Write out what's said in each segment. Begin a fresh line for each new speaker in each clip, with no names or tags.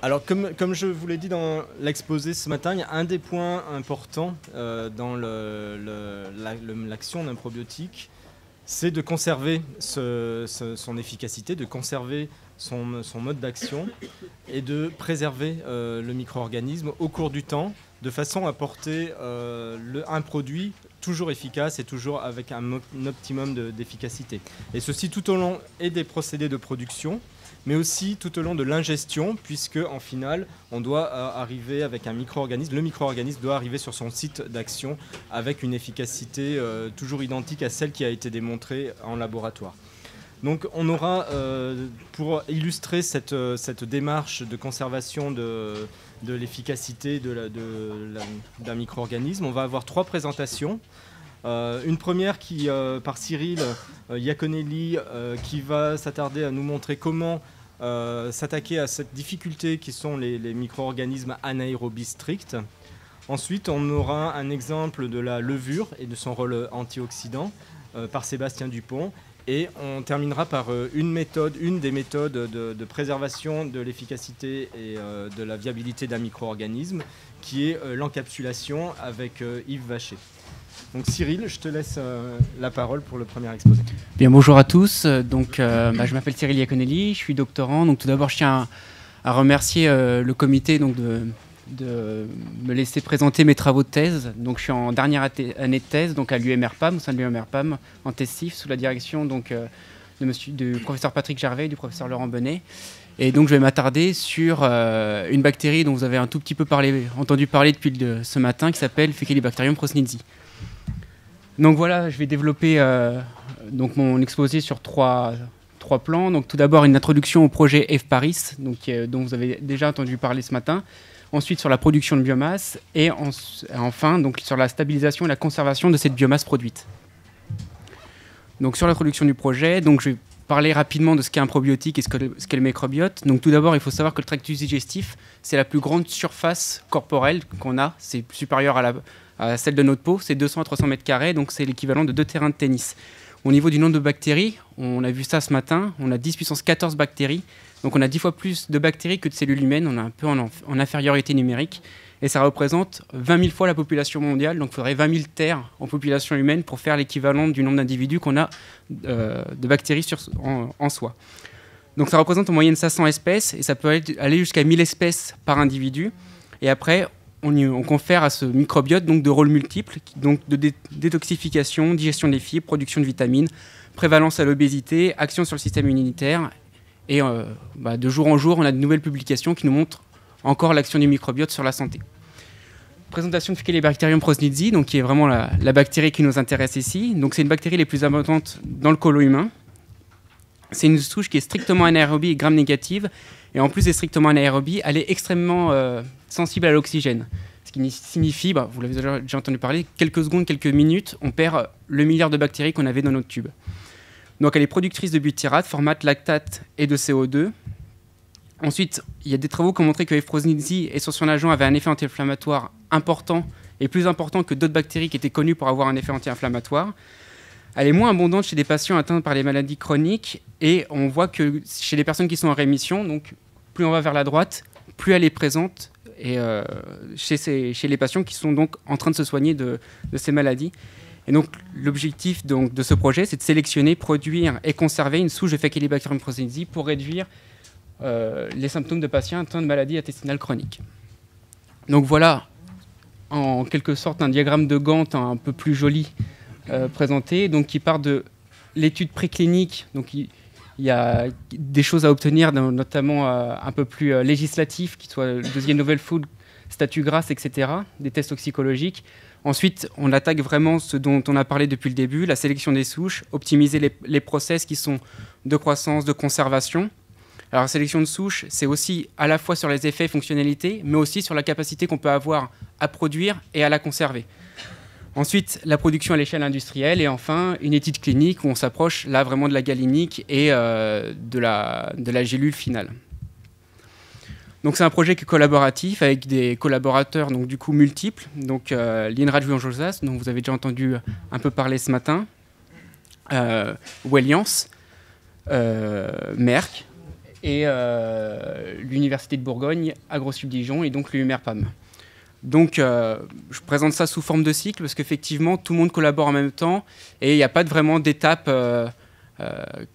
Alors, comme je vous l'ai dit dans l'exposé ce matin, il y a un des points importants dans l'action d'un probiotique, c'est de conserver son efficacité, de conserver son mode d'action et de préserver le micro-organisme au cours du temps, de façon à porter un produit toujours efficace et toujours avec un optimum d'efficacité. Et ceci tout au long des procédés de production, mais aussi tout au long de l'ingestion, puisque en final, on doit arriver avec un micro-organisme. Le micro-organisme doit arriver sur son site d'action avec une efficacité toujours identique à celle qui a été démontrée en laboratoire. Donc on aura, pour illustrer cette démarche de conservation de l'efficacité d'un micro-organisme, on va avoir 3 présentations. Une première par Cyril Iaconelli qui va s'attarder à nous montrer comment s'attaquer à cette difficulté qui sont les micro-organismes anaérobies stricts. Ensuite, on aura un exemple de la levure et de son rôle antioxydant par Sébastien Dupont. Et on terminera par une des méthodes de préservation de l'efficacité et de la viabilité d'un micro-organisme, qui est l'encapsulation avec Yves Vacher. Donc Cyril, je te laisse la parole pour le premier exposé.
Bien, bonjour à tous. Je m'appelle Cyril Iaconelli, je suis doctorant. Donc tout d'abord, je tiens à remercier le comité de me laisser présenter mes travaux de thèse. Donc je suis en dernière année de thèse, donc à l'UMRPAM, au sein de l'UMRPAM, en thèse CIF, sous la direction du professeur Patrick Gervais et du professeur Laurent Bonnet. Et donc je vais m'attarder sur une bactérie dont vous avez un tout petit peu entendu parler depuis ce matin, qui s'appelle Faecalibacterium prausnitzii. Donc voilà, je vais développer mon exposé sur trois plans. Donc tout d'abord une introduction au projet FPARIS, dont vous avez déjà entendu parler ce matin. Ensuite sur la production de biomasse et enfin donc, sur la stabilisation et la conservation de cette biomasse produite. Donc sur l'introduction du projet, donc, je vais parler rapidement de ce qu'est un probiotique et ce qu'est le microbiote. Donc tout d'abord, il faut savoir que le tractus digestif, c'est la plus grande surface corporelle qu'on a. C'est supérieur à celle de notre peau, c'est 200 à 300 mètres carrés, donc c'est l'équivalent de 2 terrains de tennis. Au niveau du nombre de bactéries, on a vu ça ce matin, on a 10 puissance 14 bactéries, donc on a 10 fois plus de bactéries que de cellules humaines, on est un peu en infériorité numérique, et ça représente 20 000 fois la population mondiale, donc il faudrait 20 000 terres en population humaine pour faire l'équivalent du nombre d'individus qu'on a de bactéries en soi. Donc ça représente en moyenne 500 espèces, et ça peut aller jusqu'à 1000 espèces par individu, et après, on confère à ce microbiote donc, de rôles multiples, donc de détoxification, digestion des fibres, production de vitamines, prévalence à l'obésité, action sur le système immunitaire. Et de jour en jour, on a de nouvelles publications qui nous montrent encore l'action du microbiote sur la santé. Présentation de Faecalibacterium prausnitzii, donc qui est vraiment la bactérie qui nous intéresse ici. Donc c'est une bactérie les plus abondantes dans le côlon humain. C'est une souche qui est strictement anaérobie et gram-négative. Et en plus d'être strictement anaérobie, elle est extrêmement sensible à l'oxygène. Ce qui signifie, vous l'avez déjà entendu parler, quelques secondes, quelques minutes, on perd le milliard de bactéries qu'on avait dans notre tube. Donc elle est productrice de butyrate, formate, lactate et de CO2. Ensuite, il y a des travaux qui ont montré que F. prausnitzii et son agent avaient un effet anti-inflammatoire important et plus important que d'autres bactéries qui étaient connues pour avoir un effet anti-inflammatoire. Elle est moins abondante chez des patients atteints par les maladies chroniques et on voit que chez les personnes qui sont en rémission, donc plus on va vers la droite, plus elle est présente et, chez les patients qui sont donc en train de se soigner de ces maladies. Et donc l'objectif de ce projet, c'est de sélectionner, produire et conserver une souche de Faecalibacterium prausnitzii pour réduire les symptômes de patients atteints de maladies intestinales chroniques. Donc voilà, en quelque sorte, un diagramme de Gantt un peu plus joli présenté, donc qui part de l'étude préclinique. Donc il y a des choses à obtenir, notamment un peu plus législatifs, qui soient le deuxième novel food, statut GRAS, etc., des tests toxicologiques. Ensuite, on attaque vraiment ce dont on a parlé depuis le début, la sélection des souches, optimiser les process qui sont de croissance, de conservation. Alors la sélection de souches, c'est aussi à la fois sur les effets et fonctionnalités, mais aussi sur la capacité qu'on peut avoir à produire et à la conserver. Ensuite, la production à l'échelle industrielle et enfin, une étude clinique où on s'approche là vraiment de la galénique et de la gélule finale. Donc c'est un projet qui est collaboratif avec des collaborateurs donc, du coup multiples. Donc l'INRAD Jouan-Josas, dont vous avez déjà entendu un peu parler ce matin, Welliance, Merck et l'Université de Bourgogne, AgroSubDijon, et donc l'UMR-PAM. Donc, je présente ça sous forme de cycle parce qu'effectivement, tout le monde collabore en même temps et il n'y a pas vraiment d'étape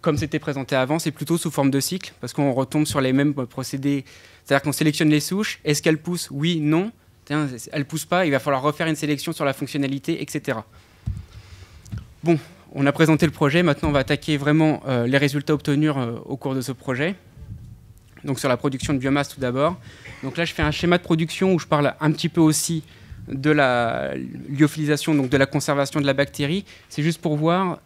comme c'était présenté avant, c'est plutôt sous forme de cycle parce qu'on retombe sur les mêmes procédés. C'est-à-dire qu'on sélectionne les souches. Est-ce qu'elles poussent? Oui, non. Elles ne poussent pas, il va falloir refaire une sélection sur la fonctionnalité, etc. Bon, on a présenté le projet. Maintenant, on va attaquer vraiment les résultats obtenus au cours de ce projet. Donc, sur la production de biomasse, tout d'abord. Donc là, je fais un schéma de production où je parle un petit peu aussi de la lyophilisation, donc de la conservation de la bactérie. C'est juste pour voir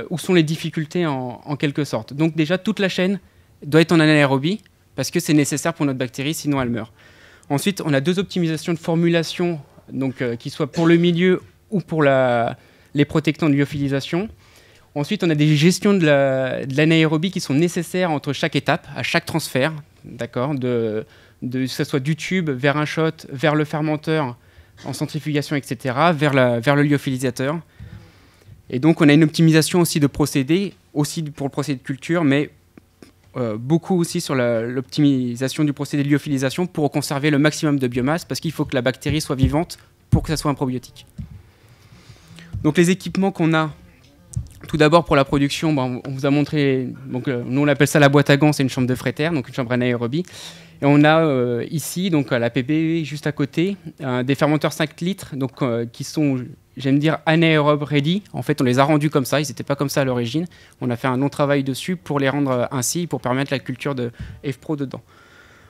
où sont les difficultés en quelque sorte. Donc déjà, toute la chaîne doit être en anaérobie parce que c'est nécessaire pour notre bactérie, sinon elle meurt. Ensuite, on a 2 optimisations de formulation, donc, qui soient pour le milieu ou pour les protectants de lyophilisation. Ensuite, on a des gestions de l'anaérobie qui sont nécessaires entre chaque étape, à chaque transfert, d'accord, que ce soit du tube vers un shot, vers le fermenteur, en centrifugation, etc., vers le lyophilisateur. Et donc, on a une optimisation aussi de procédés, aussi pour le procédé de culture, mais beaucoup aussi sur l'optimisation du procédé de lyophilisation pour conserver le maximum de biomasse, parce qu'il faut que la bactérie soit vivante pour que ça soit un probiotique. Donc, les équipements qu'on a, tout d'abord pour la production, on vous a montré, donc, nous on appelle ça la boîte à gants, c'est une chambre de Fretter, donc une chambre anaérobie. Et on a ici, donc à la PB juste à côté, des fermenteurs 5 litres, donc, qui sont, j'aime dire, anaérobes ready. En fait, on les a rendus comme ça, ils n'étaient pas comme ça à l'origine. On a fait un long travail dessus pour les rendre ainsi, pour permettre la culture de F-Pro dedans.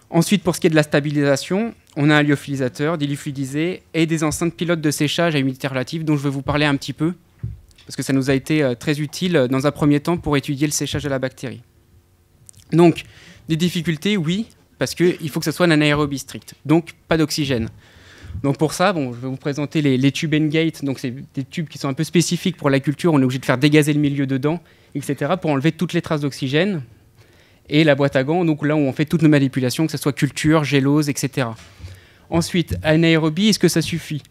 Ensuite, pour ce qui est de la stabilisation, on a un lyophilisateur, des lyophilisés et des enceintes pilotes de séchage à humidité relative dont je vais vous parler un petit peu, parce que ça nous a été très utile dans un premier temps pour étudier le séchage de la bactérie. Donc, des difficultés, oui, parce qu'il faut que ce soit un anaérobie strict, donc pas d'oxygène. Donc pour ça, je vais vous présenter les tubes N-Gate, donc c'est des tubes qui sont un peu spécifiques pour la culture, on est obligé de faire dégazer le milieu dedans, etc., pour enlever toutes les traces d'oxygène. Et la boîte à gants, donc là où on fait toutes nos manipulations, que ce soit culture, gélose, etc. Ensuite, anaérobie, est-ce que ça suffit?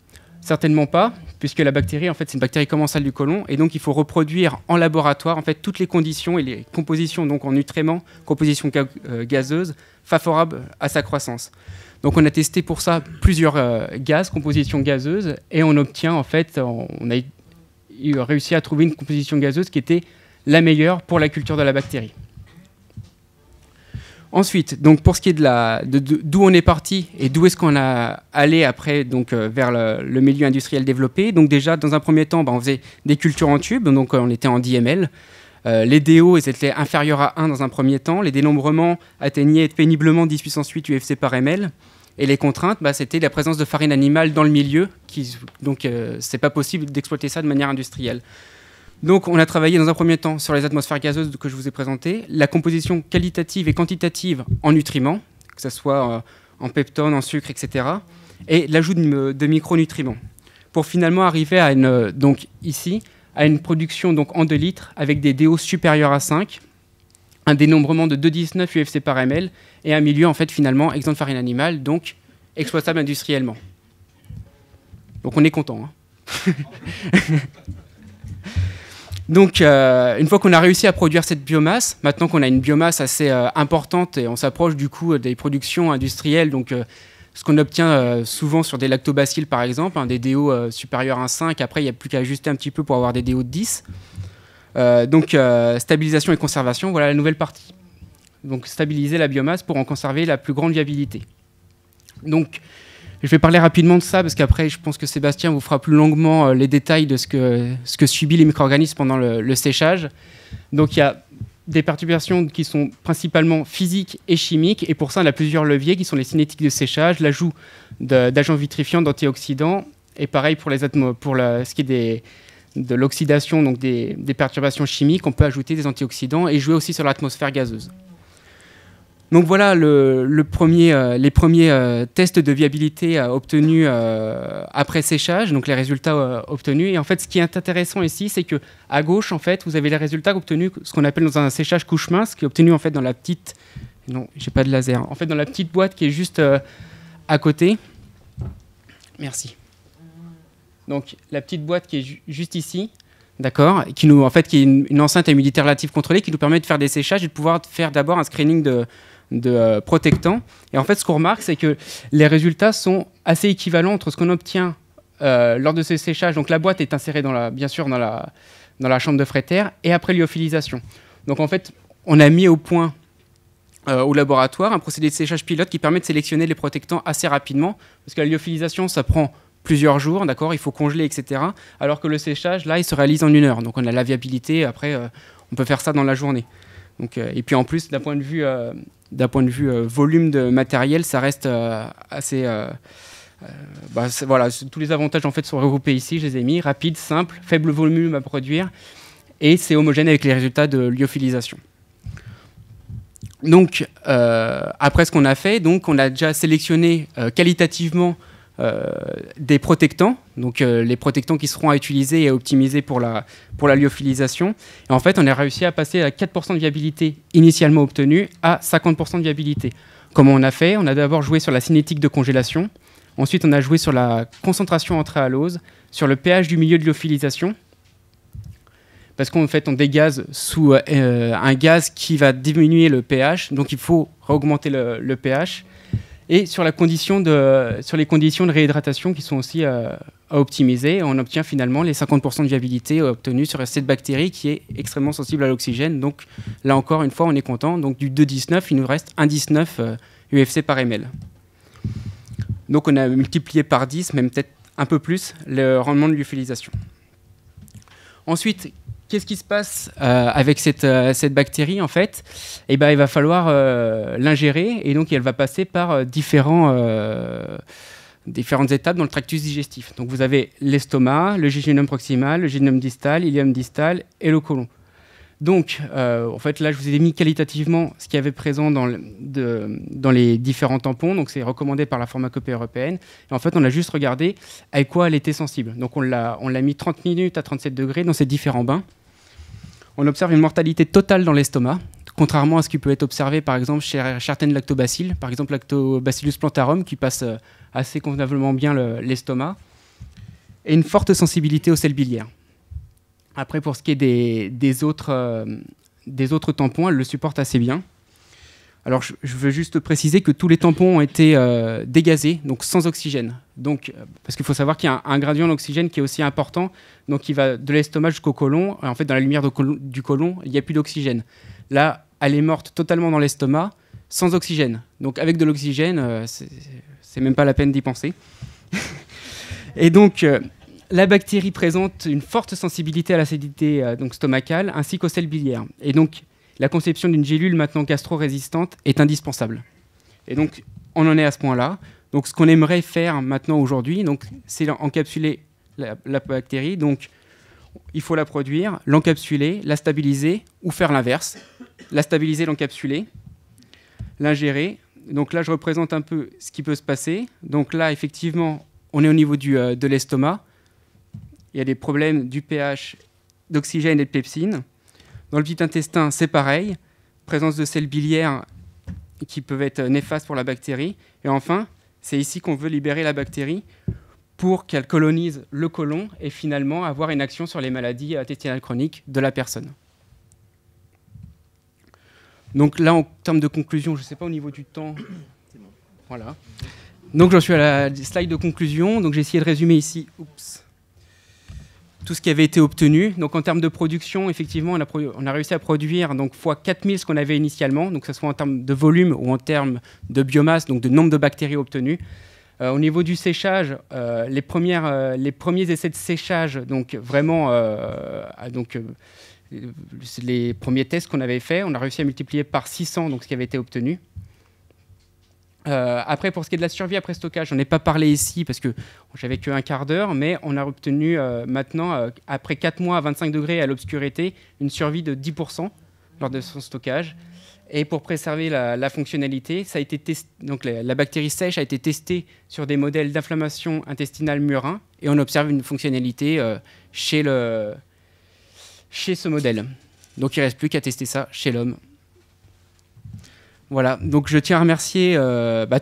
Certainement pas, puisque la bactérie, en fait, c'est une bactérie commensale du côlon, et donc il faut reproduire en laboratoire, en fait, toutes les conditions et les compositions, donc en nutriments, compositions gazeuses, favorables à sa croissance. Donc on a testé pour ça plusieurs gaz, compositions gazeuses, et on obtient, en fait, on a réussi à trouver une composition gazeuse qui était la meilleure pour la culture de la bactérie. Ensuite, donc pour ce qui est d'où on est parti et d'où est-ce qu'on a allé après donc, vers le milieu industriel développé. Donc déjà, dans un premier temps, on faisait des cultures en tube, donc on était en 10 ml. Les DO ils étaient inférieurs à 1 dans un premier temps. Les dénombrements atteignaient péniblement 10 puissance 8 UFC par ml. Et les contraintes, c'était la présence de farine animale dans le milieu. Donc c'est pas possible d'exploiter ça de manière industrielle. Donc, on a travaillé dans un premier temps sur les atmosphères gazeuses que je vous ai présentées, la composition qualitative et quantitative en nutriments, que ce soit en peptone, en sucre, etc., et l'ajout de micronutriments, pour finalement arriver à une production donc, en 2 litres avec des DO supérieurs à 5, un dénombrement de 2,19 UFC par ml et un milieu en fait finalement exempt de farine animale, donc exploitable industriellement. Donc, on est content. Hein. Donc, une fois qu'on a réussi à produire cette biomasse, maintenant qu'on a une biomasse assez importante et on s'approche du coup des productions industrielles, donc ce qu'on obtient souvent sur des lactobacilles par exemple, des DO supérieurs à 5, après il n'y a plus qu'à ajuster un petit peu pour avoir des DO de 10. Donc, stabilisation et conservation, voilà la nouvelle partie. Donc, stabiliser la biomasse pour en conserver la plus grande viabilité. Donc, je vais parler rapidement de ça parce qu'après, je pense que Sébastien vous fera plus longuement les détails de ce que subissent les micro-organismes pendant le séchage. Donc, il y a des perturbations qui sont principalement physiques et chimiques. Et pour ça, on a plusieurs leviers qui sont les cinétiques de séchage, l'ajout d'agents vitrifiants, d'antioxydants. Et pareil pour ce qui est de l'oxydation, donc des perturbations chimiques, on peut ajouter des antioxydants et jouer aussi sur l'atmosphère gazeuse. Donc voilà les premiers tests de viabilité obtenus après séchage, donc les résultats obtenus. Et en fait, ce qui est intéressant ici, c'est que à gauche, en fait, vous avez les résultats obtenus, ce qu'on appelle dans un séchage couche mince, qui est obtenu en fait dans la petite, non, j'ai pas de laser, en fait dans la petite boîte qui est juste à côté. Merci. Donc la petite boîte qui est juste ici. D'accord, qui est une enceinte à humidité relative contrôlée qui nous permet de faire des séchages et de pouvoir faire d'abord un screening protectants. Et en fait, ce qu'on remarque, c'est que les résultats sont assez équivalents entre ce qu'on obtient lors de ce séchage. Donc la boîte est insérée bien sûr dans la chambre de Fretter et après lyophilisation. Donc en fait, on a mis au point au laboratoire un procédé de séchage pilote qui permet de sélectionner les protectants assez rapidement, parce que la lyophilisation, ça prend plusieurs jours, d'accord, il faut congeler, etc. Alors que le séchage, là, il se réalise en 1 heure. Donc on a la viabilité, après, on peut faire ça dans la journée. Donc, et puis en plus, d'un point de vue volume de matériel, ça reste assez... voilà, tous les avantages en fait sont regroupés ici, je les ai mis, rapide, simple, faible volume à produire, et c'est homogène avec les résultats de lyophilisation. Donc, après ce qu'on a fait, donc, on a déjà sélectionné qualitativement des protectants, donc les protectants qui seront à utiliser et à optimiser pour la lyophilisation. Et en fait, on a réussi à passer à 4% de viabilité initialement obtenue à 50% de viabilité. Comment on a fait? On a d'abord joué sur la cinétique de congélation. Ensuite, on a joué sur la concentration en tréhalose, sur le pH du milieu de lyophilisation, parce qu'en fait, on dégaze sous un gaz qui va diminuer le pH, donc il faut augmenter le pH, et sur les conditions de réhydratation qui sont aussi à optimiser. On obtient finalement les 50% de viabilité obtenus sur cette bactérie qui est extrêmement sensible à l'oxygène. Donc là encore, une fois, on est content. Donc du 2,19, il nous reste 1,19 UFC par ml. Donc on a multiplié par 10, même peut-être un peu plus, le rendement de lyophilisation. Ensuite, qu'est-ce qui se passe avec cette bactérie en fait? Eh ben, il va falloir l'ingérer et donc elle va passer par différentes étapes dans le tractus digestif. Donc vous avez l'estomac, le jejunum proximal, le jejunum distal, l'iléum distal et le côlon. Donc, en fait, là, je vous ai mis qualitativement ce qu'il y avait présent dans les différents tampons. Donc, c'est recommandé par la pharmacopée européenne. Et en fait, on a juste regardé à quoi elle était sensible. Donc, on l'a mis 30 minutes à 37 degrés dans ces différents bains. On observe une mortalité totale dans l'estomac, contrairement à ce qui peut être observé, par exemple, chez certaines lactobacilles, par exemple, Lactobacillus plantarum, qui passe assez convenablement bien l'estomac, et une forte sensibilité aux sels biliaires. Après, pour ce qui est des autres tampons, elle le supporte assez bien. Alors, je veux juste préciser que tous les tampons ont été dégazés, donc sans oxygène. Donc, parce qu'il faut savoir qu'il y a un gradient d'oxygène qui est aussi important, donc il va de l'estomac jusqu'au côlon. En fait, dans la lumière du côlon, il n'y a plus d'oxygène. Là, elle est morte totalement dans l'estomac, sans oxygène. Donc, avec de l'oxygène, c'est même pas la peine d'y penser. Et donc... la bactérie présente une forte sensibilité à l'acidité stomacale ainsi qu'aux sels biliaires. Et donc, la conception d'une gélule maintenant gastro-résistante est indispensable. Et donc, on en est à ce point-là. Donc, ce qu'on aimerait faire maintenant aujourd'hui, c'est encapsuler la bactérie. Donc, il faut la produire, l'encapsuler, la stabiliser ou faire l'inverse. La stabiliser, l'encapsuler, l'ingérer. Donc là, je représente un peu ce qui peut se passer. Donc là, effectivement, on est au niveau de l'estomac. Il y a des problèmes du pH, d'oxygène et de pepsine. Dans le petit intestin, c'est pareil. Présence de sels biliaires qui peuvent être néfastes pour la bactérie. Et enfin, c'est ici qu'on veut libérer la bactérie pour qu'elle colonise le côlon et finalement avoir une action sur les maladies intestinales chroniques de la personne. Donc là, en termes de conclusion, je ne sais pas au niveau du temps. C'est bon. Voilà. Donc j'en suis à la slide de conclusion. Donc j'ai essayé de résumer ici. Tout ce qui avait été obtenu. Donc en termes de production, effectivement, on a réussi à produire donc fois 4000 ce qu'on avait initialement, donc que ce soit en termes de volume ou en termes de biomasse, donc de nombre de bactéries obtenues. Au niveau du séchage, les premiers essais de séchage, donc vraiment, les premiers tests qu'on avait faits, on a réussi à multiplier par 600 donc ce qui avait été obtenu. Après, pour ce qui est de la survie après stockage, j'en ai pas parlé ici parce que j'avais qu'un quart d'heure, mais on a obtenu maintenant, après 4 mois à 25 degrés à l'obscurité, une survie de 10% lors de son stockage. Et pour préserver la fonctionnalité, ça a été donc la bactérie sèche a été testée sur des modèles d'inflammation intestinale murin, et on observe une fonctionnalité chez ce modèle. Donc il ne reste plus qu'à tester ça chez l'homme. Voilà, donc je tiens à remercier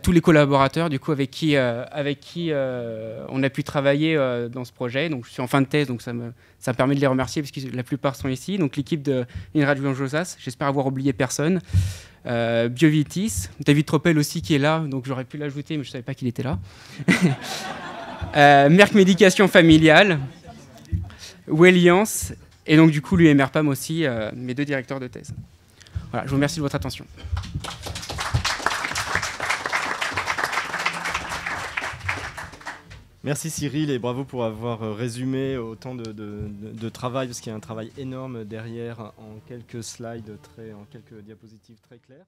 tous les collaborateurs du coup, avec qui on a pu travailler dans ce projet. Donc, je suis en fin de thèse, donc ça me permet de les remercier parce que la plupart sont ici. Donc l'équipe de l'INRA de Lyon-Josas, j'espère avoir oublié personne. Biovitis, David Tropel aussi qui est là, donc j'aurais pu l'ajouter, mais je ne savais pas qu'il était là. Merck Médication Familiale, Welliance, et donc du coup l'UMRPAM aussi, mes 2 directeurs de thèse. Voilà, je vous remercie de votre attention.
Merci Cyril et bravo pour avoir résumé autant de travail, parce qu'il y a un travail énorme derrière en quelques slides, en quelques diapositives très claires.